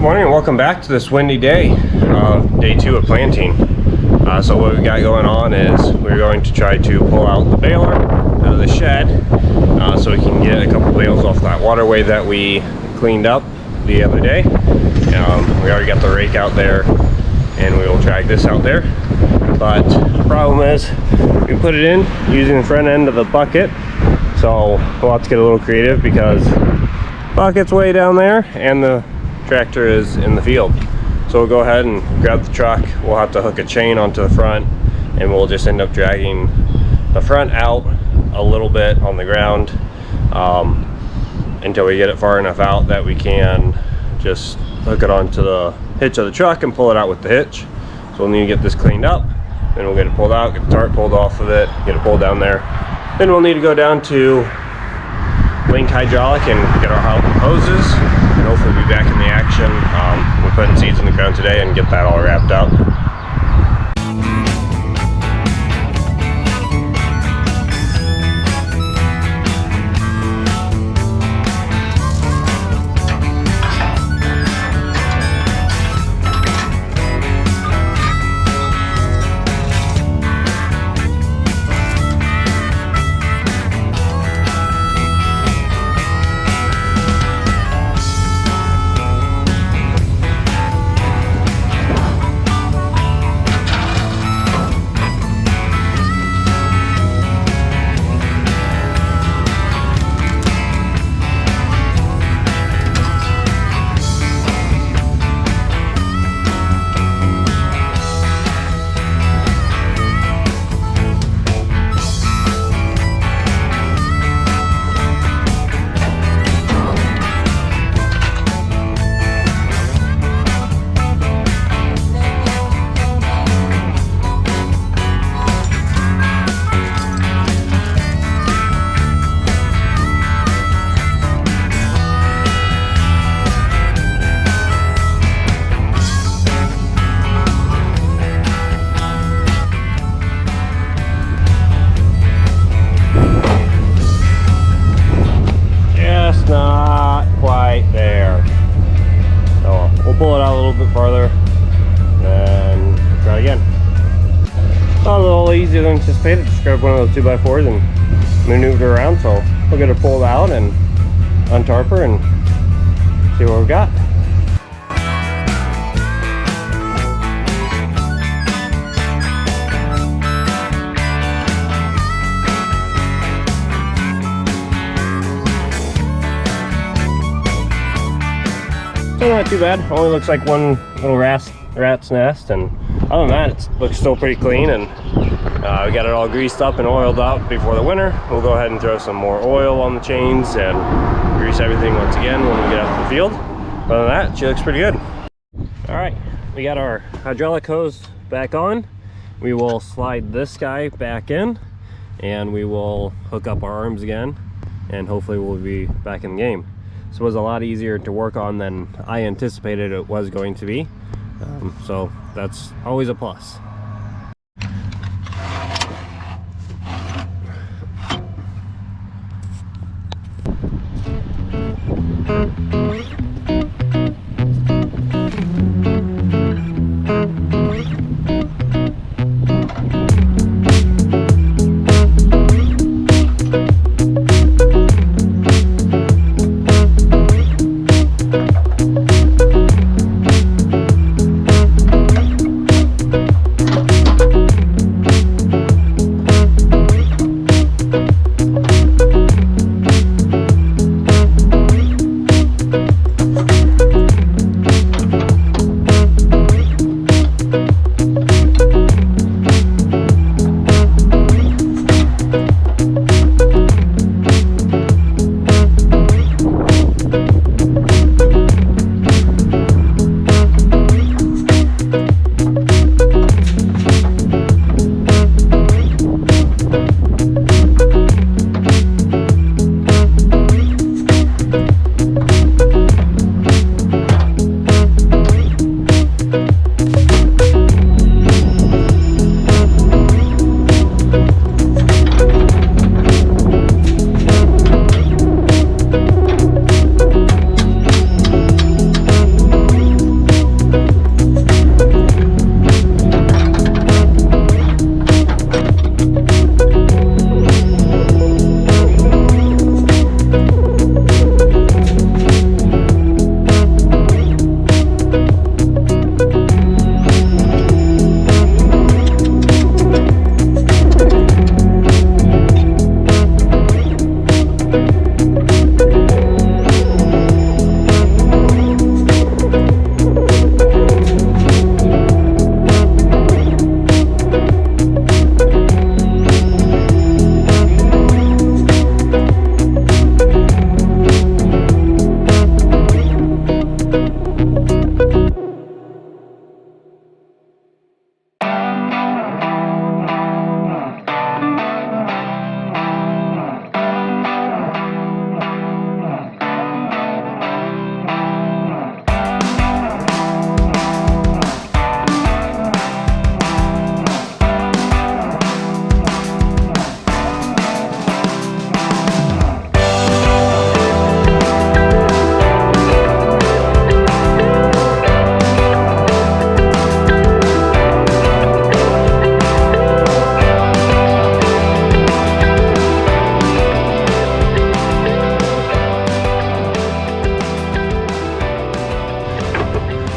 Good morning and welcome back to this windy day, day 2 of planting. So what we got going on is we're going to try to pull out the baler out of the shed so we can get a couple bales off that waterway that we cleaned up the other day. We already got the rake out there and we will drag this out there. But the problem is we put it in using the front end of the bucket, so we'll have to get a little creative because the bucket's way down there and the tractor is in the field. So we'll go ahead and grab the truck. We'll have to hook a chain onto the front and we'll just end up dragging the front out a little bit on the ground until we get it far enough out that we can just hook it onto the hitch of the truck and pull it out with the hitch. So we'll need to get this cleaned up, then we'll get it pulled out, get the tarp pulled off of it, get it pulled down there. Then we'll need to go down to Link Hydraulic and get our hoses and hopefully be back in the action. We're putting seeds in the ground today and get that all wrapped up. Not quite there. So we'll pull it out a little bit farther and try again. A little easier than anticipated. Just grab one of those 2x4s and maneuver it around. So we'll get her pulled out and untarp her and see what we've got. So not too bad. Only looks like one little rat's nest, and other than that it looks still pretty clean, and we got it all greased up and oiled up before the winter. We'll go ahead and throw some more oil on the chains and grease everything once again when we get out to the field. Other than that, she looks pretty good. All right, we got our hydraulic hose back on. We will slide this guy back in and we will hook up our arms again, and hopefully we'll be back in the game. This was a lot easier to work on than I anticipated it was going to be, so that's always a plus.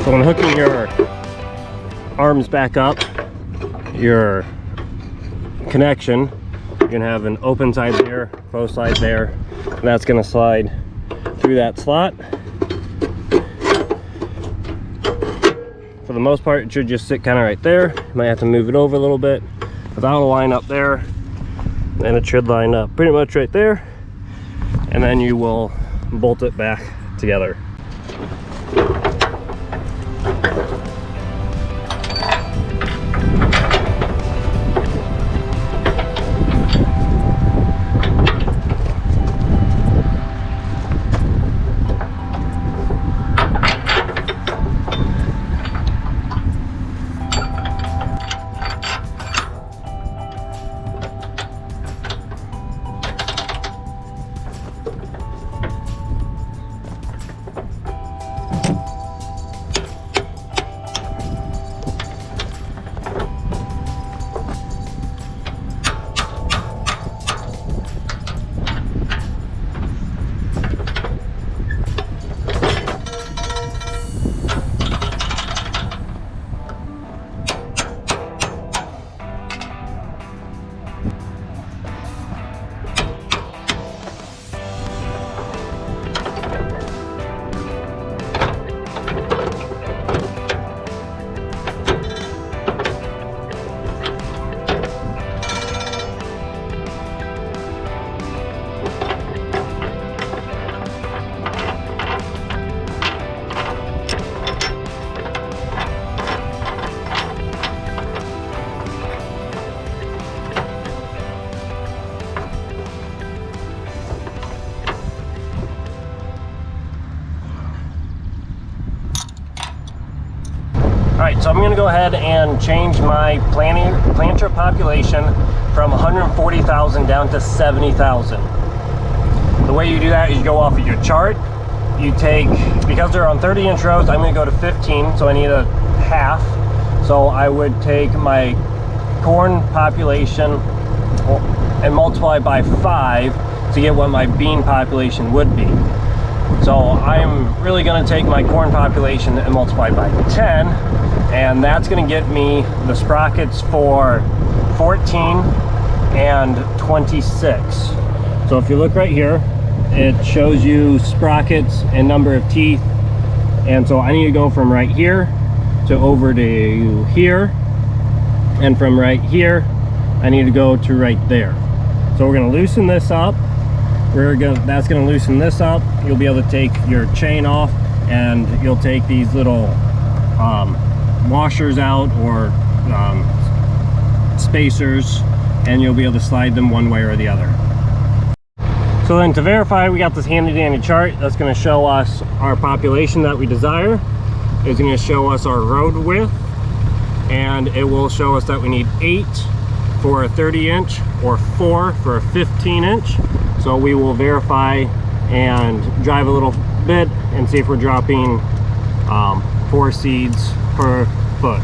So when hooking your arms back up, your connection, you're gonna have an open side there, closed side there, and that's gonna slide through that slot. For the most part, it should just sit kind of right there. You might have to move it over a little bit, but that'll line up there, and it should line up pretty much right there, and then you will bolt it back together. Alright, so I'm going to go ahead and change my planter population from 140,000 down to 70,000. The way you do that is you go off of your chart. You take, because they're on 30-inch rows, I'm going to go to 15, so I need a half. So I would take my corn population and multiply by 5 to get what my bean population would be. So I'm really going to take my corn population and multiply by 10, and that's going to get me the sprockets for 14 and 26. So if you look right here, it shows you sprockets and number of teeth, and so I need to go from right here to over to here, and from right here I need to go to right there. So we're going to loosen this up. That's going to loosen this up. You'll be able to take your chain off, and you'll take these little washers out, or spacers, and you'll be able to slide them one way or the other. So then, to verify, we got this handy dandy chart that's going to show us our population that we desire. It's going to show us our road width, and it will show us that we need 8 for a 30-inch or 4 for a 15-inch. So we will verify and drive a little bit and see if we're dropping 4 seeds per foot.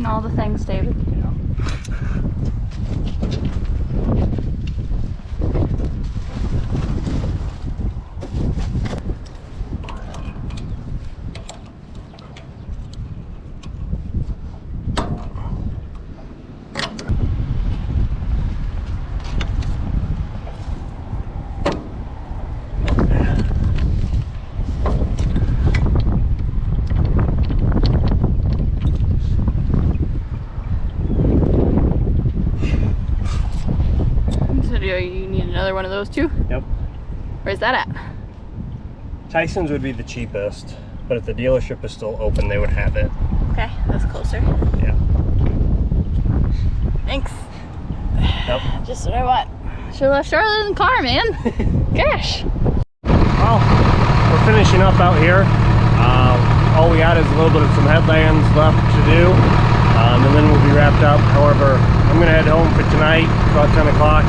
checking all the things, David. You need another one of those too? Yep. Where's that at? Tyson's would be the cheapest, but if the dealership is still open, they would have it. Okay, that's closer. Yeah. Thanks. Yep. Just what I want. Should've left Charlotte in the car, man. Gosh. Well, we're finishing up out here. All we got is a little bit of some headlands left to do, and then we'll be wrapped up. However, I'm gonna head home for tonight, about 10 o'clock.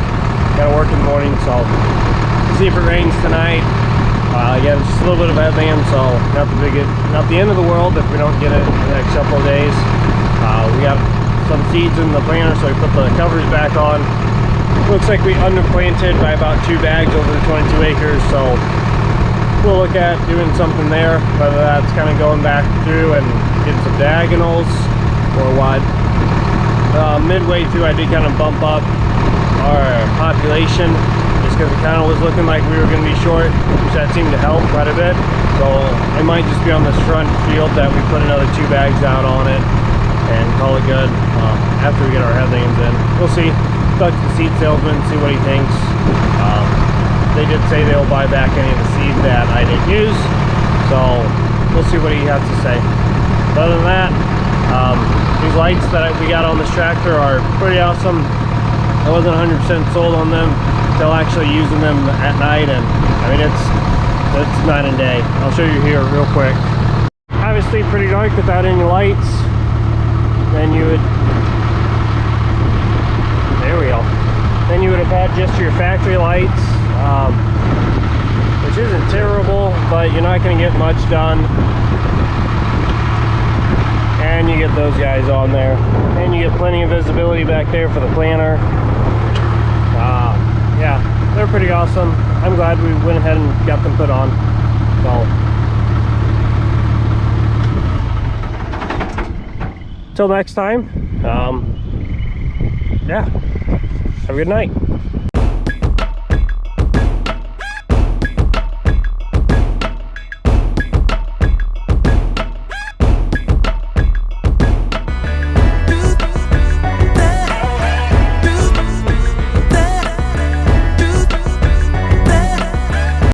Gotta work in the morning, so see if it rains tonight. Again, just a little bit of headland, so not the end of the world if we don't get it in the next couple of days. We got some seeds in the planter, so we put the covers back on. Looks like we underplanted by about 2 bags over the 22 acres, so we'll look at doing something there, whether that's kind of going back through and getting some diagonals or what. Midway through, I did kind of bump up our population just because it kind of was looking like we were going to be short, which that seemed to help quite a bit. So it might just be on this front field that we put another 2 bags out on it and call it good after we get our headlands in. We'll see. Talk to the seed salesman, see what he thinks. They did say they'll buy back any of the seed that I didn't use, so we'll see what he has to say. But other than that, these lights that we got on this tractor are pretty awesome. I wasn't 100% sold on them until actually using them at night, and I mean it's night and day. I'll show you here real quick. Obviously pretty dark without any lights. Then you would, there we go. Then you would have had just your factory lights, which isn't terrible, but you're not going to get much done. And you get those guys on there, and you get plenty of visibility back there for the planter. Yeah, they're pretty awesome. I'm glad we went ahead and got them put on. So till next time, yeah, have a good night.